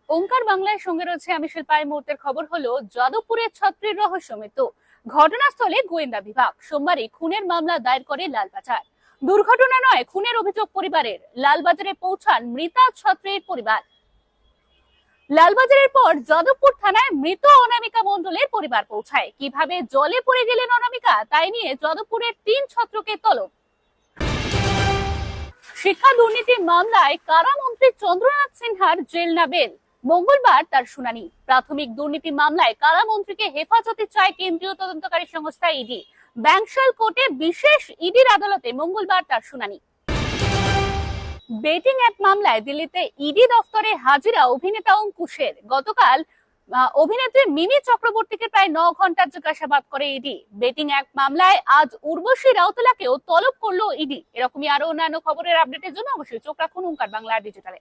ওঙ্কার বাংলার সঙ্গে রয়েছে আমি শিল্পা। এই মুহূর্তের খবর হলো যাদবপুরের ছাত্রীর রহস্য মৃত্যু। ঘটনাস্থলে গোয়েন্দা বিভাগ। সোমবারই খুনের মামলা দায়ের করে লালবাজার। দুর্ঘটনা নয়, খুনের অভিযোগ পরিবারের। লালবাজারে পৌঁছান মৃতা ছাত্রীর পরিবার। লালবাজারের পর যাদবপুর থানায় মৃত অনামিকা মণ্ডলের পরিবার পৌঁছায়। কিভাবে জলে পড়ে গেলেন অনামিকা, তাই নিয়ে যাদবপুরের 3 ছাত্রকে তলব। শিক্ষা দুর্নীতি মামলায় কারামন্ত্রী চন্দ্রনাথ সিনহার জেল না বেল। মঙ্গলবার তার শুনানি। প্রাথমিক দুর্নীতি মামলায় কারামন্ত্রীকে হেফাজতে চায় কেন্দ্রীয় তদন্তকারী সংস্থা ইডি। ব্যাংশাল কোর্টে বিশেষ ইডির আদালতে মঙ্গলবার তার শুনানি। বেটিং অ্যাপ মামলায় দিল্লিতে ইডি দফতরে হাজিরা অভিনেতা অঙ্কুশের। গতকাল অভিনেত্রী মিমি চক্রবর্তীকে প্রায় 9 ঘন্টার জিজ্ঞাসাবাদ করে ইডি। বেটিং অ্যাপ মামলায় আজ উর্বশী রাউতলাকেও তলব করলো ইডি। এরকমই আরো অন্যান্য খবরের আপডেটের জন্য অবশ্যই চোখ রাখুন ওঙ্কার বাংলা ডিজিটালে।